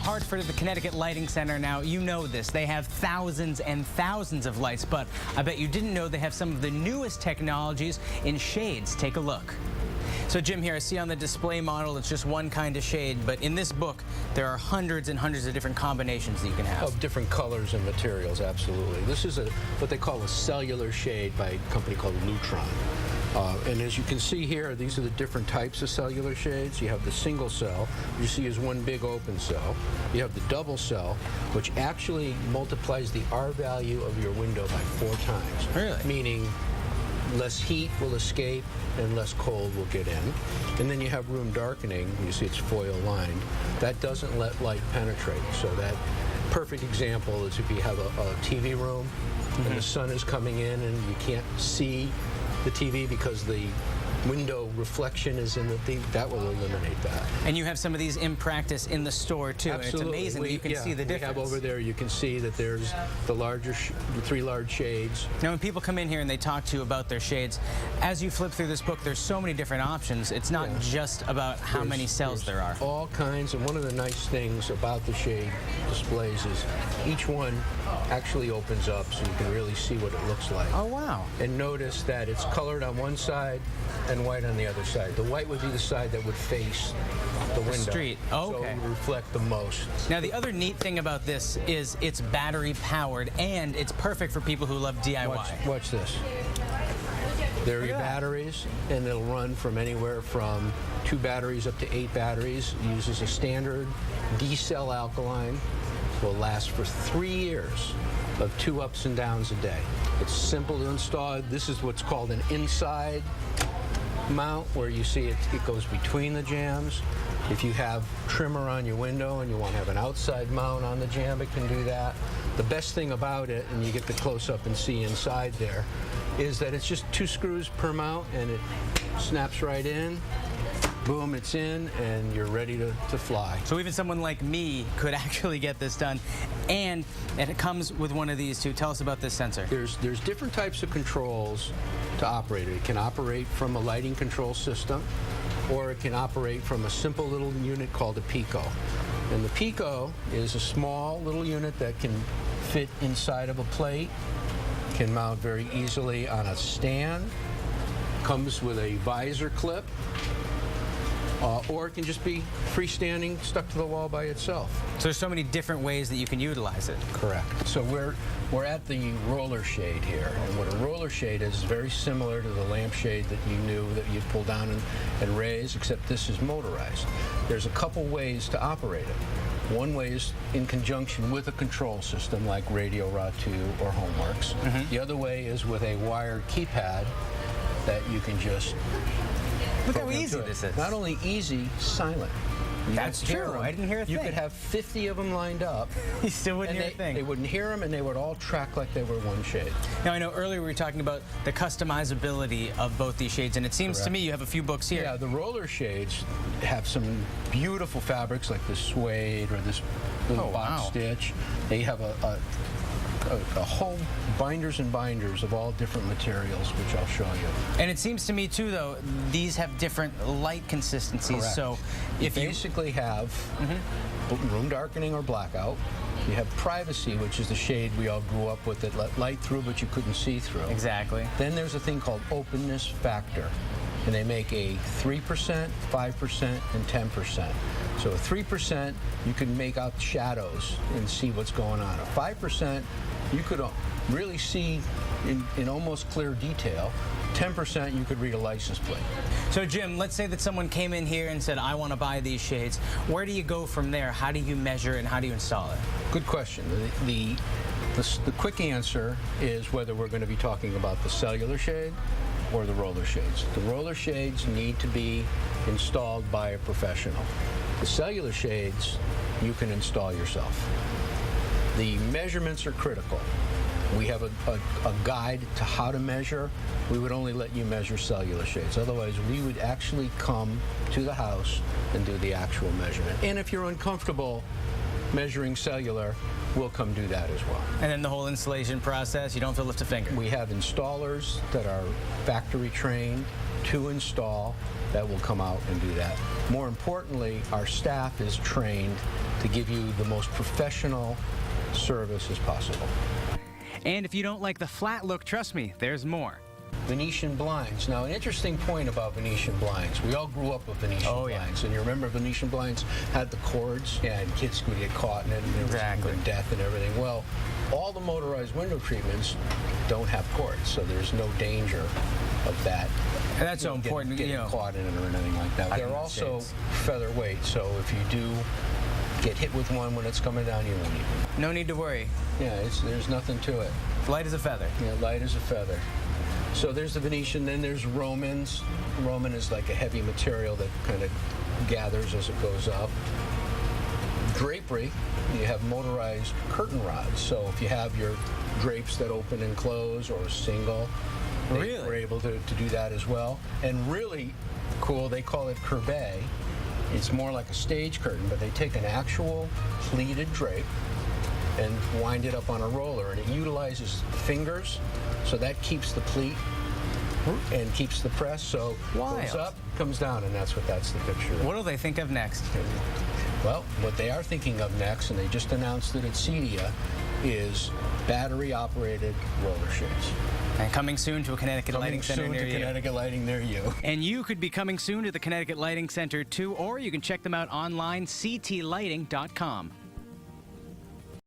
Hartford at the Connecticut Lighting Center. Now, you know this. They have thousands and thousands of lights, but I bet you didn't know they have some of the newest technologies in shades. Take a look. So, Jim, here I see on the display model it's just one kind of shade, but in this book there are hundreds and hundreds of different combinations that you can have. Of different colors and materials, absolutely. This is what they call a cellular shade by a company called Lutron. And as you can see here, these are the different types of cellular shades. You have the single cell, you see as one big open cell. You have the double cell, which actually multiplies the R value of your window by 4 times. Really? Meaning less heat will escape and less cold will get in. And then you have room darkening. You see it's foil lined. That doesn't let light penetrate. So that perfect example is if you have a TV room and the sun is coming in and you can't see the TV because the window reflection is in the thing, that will eliminate that. And you have some of these in practice in the store too. Absolutely. It's amazing that you can see the difference. We have over there, you can see that there's the larger, the 3 large shades. Now when people come in here and they talk to you about their shades, as you flip through this book, there's so many different options. It's not just about how many cells there are. All kinds, and one of the nice things about the shade displays is each one actually opens up so you can really see what it looks like. Oh, wow. And notice that it's colored on one side and white on the other side. The white would be the side that would face the window. Street. Oh, okay. So it would reflect the most. Now, the other neat thing about this is it's battery powered and it's perfect for people who love DIY. Watch this. There are your batteries, and it'll run from anywhere from 2 batteries up to 8 batteries. It uses a standard D-cell alkaline. Will last for 3 years of 2 ups and downs a day. It's simple to install. This is what's called an inside mount, where you see it goes between the jambs. If you have trimmer on your window and you want to have an outside mount on the jamb, it can do that. The best thing about it, and you get the close-up and see inside there, is that it's just 2 screws per mount, and it snaps right in. Boom, it's in, and you're ready to fly. So even someone like me could actually get this done. And it comes with one of these too. Tell us about this sensor. There's different types of controls to operate it. It can operate from a lighting control system, or it can operate from a simple little unit called a Pico. And the Pico is a small little unit that can fit inside of a plate, can mount very easily on a stand, comes with a visor clip, or it can just be freestanding, stuck to the wall by itself. So there's so many different ways that you can utilize it. Correct. So we're at the roller shade here, and what a roller shade is very similar to the lampshade that you knew that you'd pull down and raise, except this is motorized. There's a couple ways to operate it. One way is in conjunction with a control system like Radio Rod 2 or HomeWorks. The other way is with a wired keypad that you can just Look how easy this is. Not only easy, silent. That's true. I didn't hear a thing. You could have 50 of them lined up. You still wouldn't hear a thing. They wouldn't hear them, and they would all track like they were one shade. Now, I know earlier we were talking about the customizability of both these shades, and it seems to me you have a few books here. Yeah, the roller shades have some beautiful fabrics like this suede or this little box stitch. They have a whole binders and binders of all different materials, which I'll show you. And it seems to me too, though, these have different light consistencies. Correct. So if you basically have room darkening or blackout, you have privacy, which is the shade we all grew up with that let light through but you couldn't see through. Exactly. Then there's a thing called openness factor, and they make a 3%, 5%, and 10%. So a 3%, you can make out shadows and see what's going on. A 5%, you could really see in almost clear detail. 10%, you could read a license plate. So Jim, let's say that someone came in here and said, I want to buy these shades. Where do you go from there? How do you measure it and how do you install it? Good question. The quick answer is whether we're going to be talking about the cellular shade or the roller shades. The roller shades need to be installed by a professional. The cellular shades, you can install yourself. The measurements are critical. We have a guide to how to measure. We would only let you measure cellular shades. Otherwise, we would actually come to the house and do the actual measurement. And if you're uncomfortable measuring cellular, we'll come do that as well. And then the whole installation process, you don't have to lift a finger. We have installers that are factory trained to install that will come out and do that. More importantly, our staff is trained to give you the most professional service as possible. And if you don't like the flat look, trust me, there's more. Venetian blinds. Now, an interesting point about Venetian blinds. We all grew up with Venetian blinds, and you remember Venetian blinds had the cords, and kids would get caught in it, and there was even death and everything. Well, all the motorized window treatments don't have cords, so there's no danger of that. And that's so important, getting caught in it or anything like that. They're also featherweight, so if you do get hit with one when it's coming down, you won't even. No need to worry. Yeah, there's nothing to it. Light as a feather. Yeah, light as a feather. So there's the Venetian, then there's Romans. Roman is like a heavy material that kind of gathers as it goes up. Drapery, you have motorized curtain rods. So if you have your drapes that open and close or single, we're able to do that as well. And really cool, they call it courbet. It's more like a stage curtain, but they take an actual pleated drape and wind it up on a roller, and it utilizes fingers, so that keeps the pleat and keeps the press. So goes up, comes down, and that's the picture. What will they think of next? Well, what they are thinking of next, and they just announced it at CEDIA, is battery-operated roller shades. And coming soon to a Connecticut Lighting Center near you. Connecticut Lighting near you. And you could be coming soon to the Connecticut Lighting Center too, or you can check them out online, ctlighting.com.